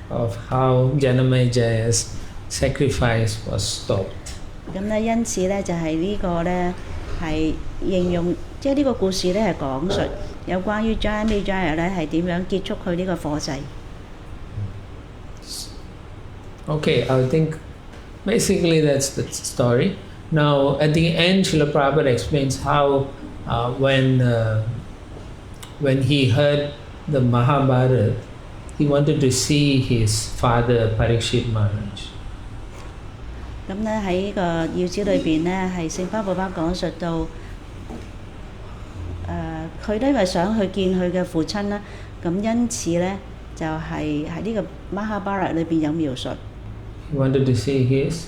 of how Janamajaya's sacrifice was stopped. 咁咧，因此咧就係呢個咧係形容，即係呢個故事咧係講述有關於 Janamejaya 咧係點樣結束佢呢個火祭。Okay, I think basically that's the story. Now at the end, Srila Prabhupada explains how when he heard the Mahabharata, he wanted to see his father Parikshit Maharaj. 咁咧喺呢個要旨裏邊咧，係聖巴布巴講述到佢都因為想去見佢嘅父親啦，咁因此咧就係喺呢個 Mahabharata 裏邊有描述。He wanted to see his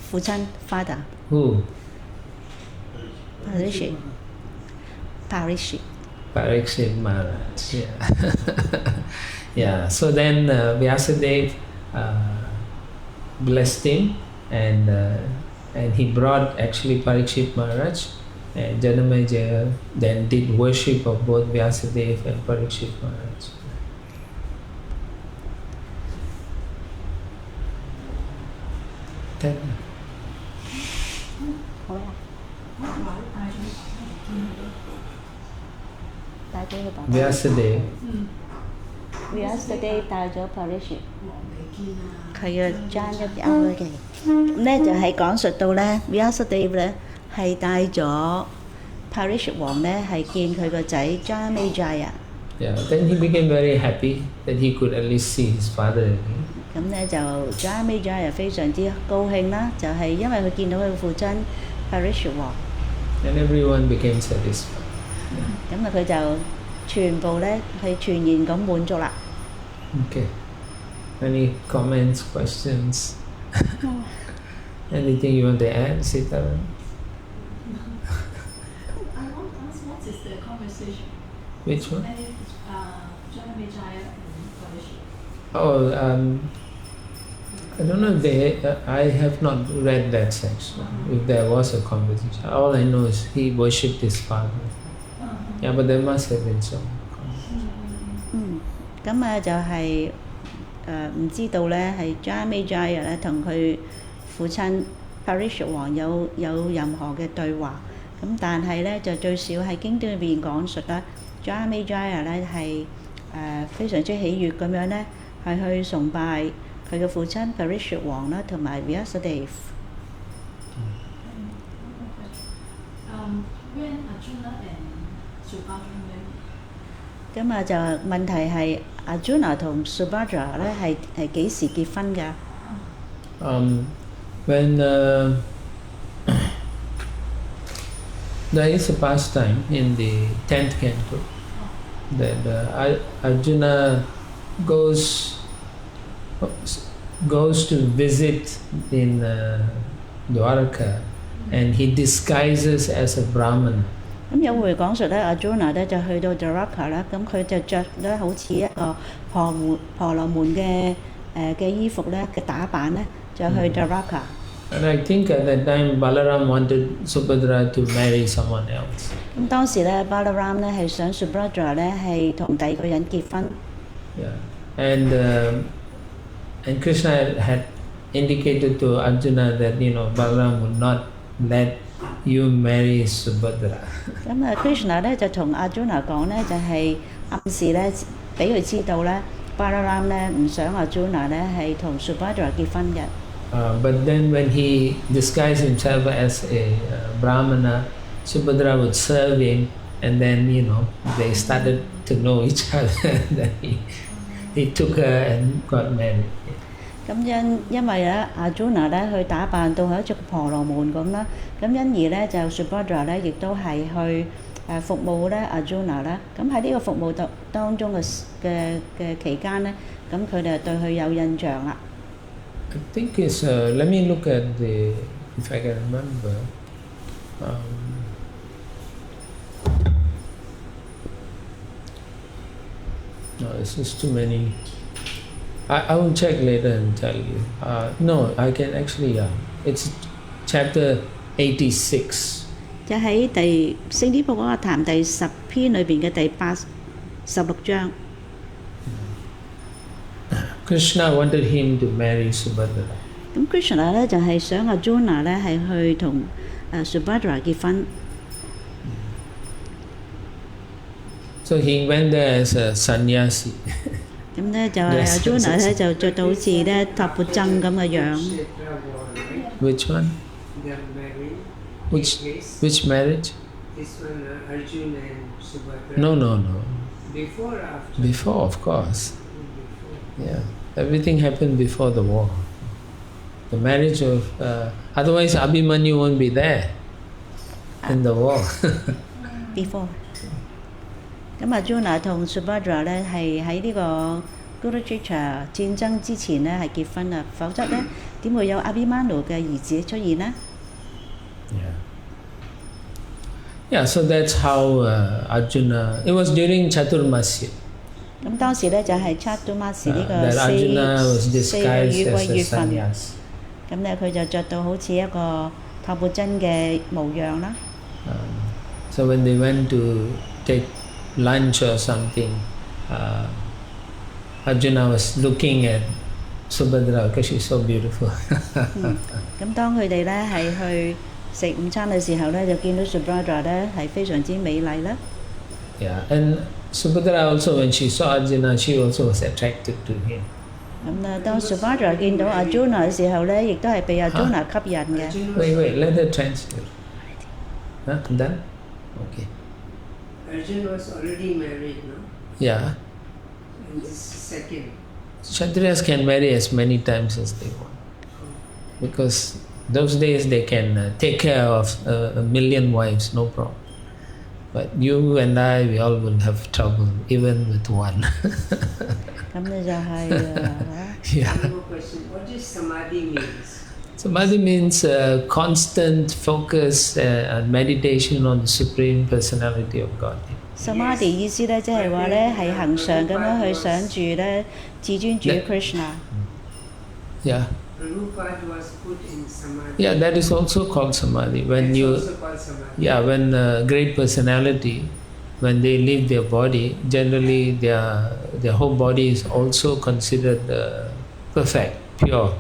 父親 father who? Parikshit Maharaj. Yeah. Yeah. So then Vyasadeva blessed him, and he brought actually Parikshit Maharaj, and Janamejaya then did worship of both Vyasadeva and Parikshit Maharaj. Then Vyasadeva. Vyasadeva 帶咗 Parikshit，佢嘅爭一啱嘅。咁咧就係講述到咧 Vyasadeva 咧係帶咗 Parikshit 王咧係見佢個仔 Janamejaya。Yeah, then he became very happy that he could at least see his father again. 咁咧就 Janamejaya 非常之高興啦，就係因為佢見到佢父親 Parikshit 王。And everyone became satisfied. 咁啊佢就全部咧係全然咁滿足啦。Okay. Any comments, questions? Anything you want to add, Sita? I want to ask what is the conversation? Which one? Janamejaya and Parikshit. Oh, I don't know if I have not read that section. If there was a conversation, all I know is he worshipped his father. Yeah, but there must have been some conversation. 咁啊就係唔知道咧係 Janamejaya 咧同佢父親 Parikshit 王有任何嘅對話，咁但係咧就最少喺經典裏邊講述啦 Janamejaya 咧係非常之喜悅咁樣咧係去崇拜佢嘅父親 Parikshit 王啦同埋 Vyasadeva。When Arjuna and Subhadra married? 咁啊就問題係 Arjuna 同 Subhadra 咧係幾時結婚㗎？When there is a pastime in the 10th canto that Arjuna goes to visit in Dwaraka and he disguises as a Brahmana. 咁有回講述咧 ，Arjuna 咧就去到 Dwaraka 啦，咁佢就着咧好似一個婆羅門嘅衣服咧嘅打扮咧，就去 Dwaraka。And I think at that time Balaram wanted Subhadra to marry someone else. 咁當時咧 Balaram 咧係想 Subhadra 咧係同第二個人結婚。Yeah, and Krishna had indicated to Arjuna that Balaram would not let you marry Subhadra. 咁啊 ，Krishna 咧就同 Arjuna 講咧，就係暗示咧，俾佢知道咧 ，Balaram 咧唔想 Arjuna 咧係同 Subhadra 結婚嘅。But then when he disguised himself as a Brahmana, Subhadra would serve him, and then they started to know each other. Then he took her and got married. 咁因為咧 Arjuna 咧去打扮到好似婆羅門咁啦，咁因而咧就 Subhadra 咧亦都係去服務咧 Arjuna 啦。咁喺呢個服務當中嘅期間咧，咁佢哋對佢有印象啦。I think it's let me look at if I can remember. No, this is too many. I will check later and tell you. No, I can actually. It's chapter 86. 就喺聖典報嗰個談第10篇裏邊嘅第16章。Krishna wanted him to marry Subhadra. 咁 Krishna 咧就係想 Arjuna 咧係去同Subhadra 結婚。So he went there as a sannyasi. 咁咧就係 Arjuna 咧就着到好似咧塔缽僧咁嘅樣。Which one? Which marriage? This one, Arjuna and Subhadra. No. Before or after? Before, of course. Before. Yeah, everything happened before the war. The marriage of otherwise Abhimanyu won't be there in the war. Before. 咁Arjuna 同 Subhadra 咧係喺呢個 Kurukshetra 戰爭之前咧係結婚啦，否則咧點會有 Abhimanyu 嘅兒子出現呢？ Yeah, so that's how Arjuna. It was during Chaturmasya. 咁當時咧就係 Chaturmasya 呢個 Arjuna was 4個 disguised 月 as 嘅 a 月份。 sannyas. 咁咧佢就着到好似一個塔缽僧嘅模樣啦。So when they went to take lunch or something, Arjuna was looking at Subhadra because she's so beautiful. 咁當佢哋咧係去食午餐嘅時候咧，就見到 Subhadra 咧係非常之美麗啦。Yeah, and Subhadra also, when she saw Arjuna, she also was attracted to him. 咁啊，當 Subhadra 見到 Arjuna 嘅時候咧，亦都係被 Arjuna 吸引嘅。Wait, let her translate. Huh? Done? Okay. Arjuna was already married, no? Yeah. And this is second. Kshatriyas can marry as many times as they want. Because those days they can take care of a million wives, no problem. But you and I, we all will have trouble, even with one. 咁咧就係 Yeah. One more question. What does samadhi means? Samadhi means constant focus and meditation on the Supreme Personality of Godhead. Samadhi 意思咧，即係話咧係恒常咁樣去想住咧至尊主 Krishna。 Yeah. Prabhupada was put in samadhi. Yeah, that is also called Samadhi. When That's you, also called samadhi. yeah, when great personality when they leave their body, generally their whole body is also considered perfect, pure,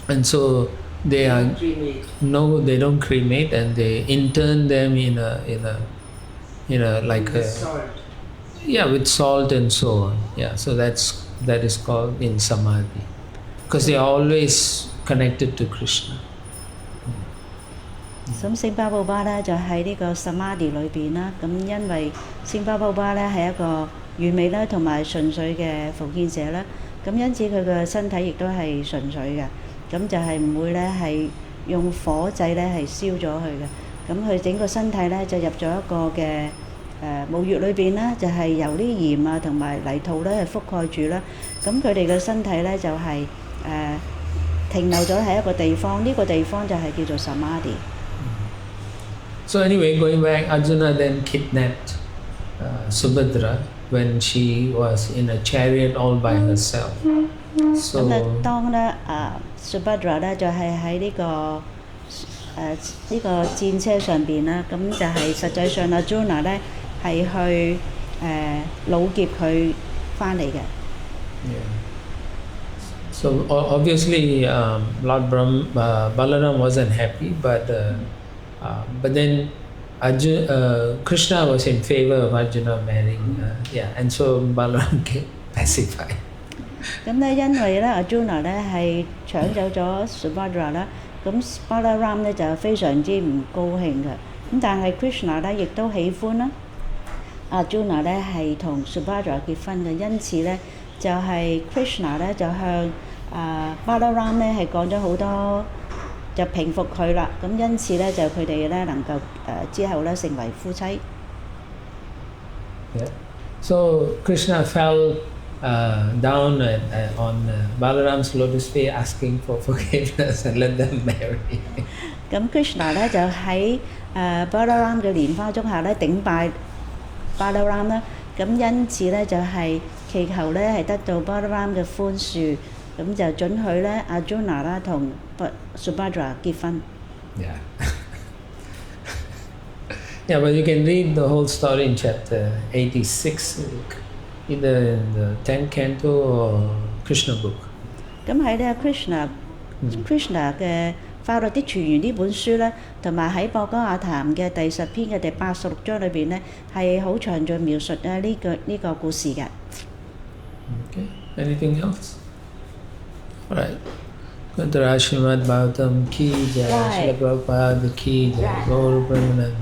and so they are cremate. no, they don't cremate, and they intern them in a like a Salt. yeah, with salt and so on. Yeah, so that is called in samadhi, because they are always connected to Krishna. 咁聖巴布巴咧就喺呢個 Samadhi 裏邊啦。咁因為聖巴布巴咧係一個完美啦同埋純粹嘅奉獻者啦，咁因此佢嘅身體亦都係純粹嘅，咁就係唔會咧係用火祭咧係燒咗佢嘅。咁佢整個身體咧就入咗一個嘅墓穴裏邊啦，就係由啲鹽啊同埋泥土咧係覆蓋住啦。咁佢哋嘅身體咧就係停留咗喺一個地方，呢個地方就係叫做 Samadhi。So anyway, going back, Arjuna then kidnapped Subhadra when she was in a chariot all by herself. 咁咧，當咧Subhadra 咧就係喺呢個呢個戰車上邊啦，咁就係實際上Arjuna 咧係去擄劫佢翻嚟嘅。So obviously, Lord Balaram wasn't happy, but then Krishna was in favor of Arjuna marrying, and so Balaram pacified. 咁咧，因為咧Arjuna 咧係搶走咗 Subhadra 啦，咁 Balaram 咧就非常之唔高興嘅。咁但係 Krishna 咧亦都喜歡啦，Arjuna 咧係同 Subhadra 結婚嘅，因此咧就係 Krishna 咧就向Balaram 咧係講咗好多。就平復佢啦，咁因此咧就佢哋咧能夠之後咧成為夫妻。Yeah. So Krishna fell down on Balaram's lotus feet, asking for forgiveness and let them marry. 咁 Krishna 咧就喺Balaram 嘅蓮花中下咧頂拜 Balaram 啦，咁因此咧就係祈求咧係得到 Balaram 嘅寬恕。咁就准許咧Arjuna 啦同 Subhadra 結婚。Yeah. Yeah, but you can read the whole story in chapter 86, either in the 10th canto or Krishna book. 咁喺呢個 Krishna 嘅法律的泉源呢本書咧，同埋喺博伽談嘅第10篇嘅第86章裏邊咧，係好詳盡描述呢個故事嘅。Okay. Anything else? All right. Śrimad Bhagāvatam ki jai, Śrīla Prabhupada ki jai, Gaura Premanand.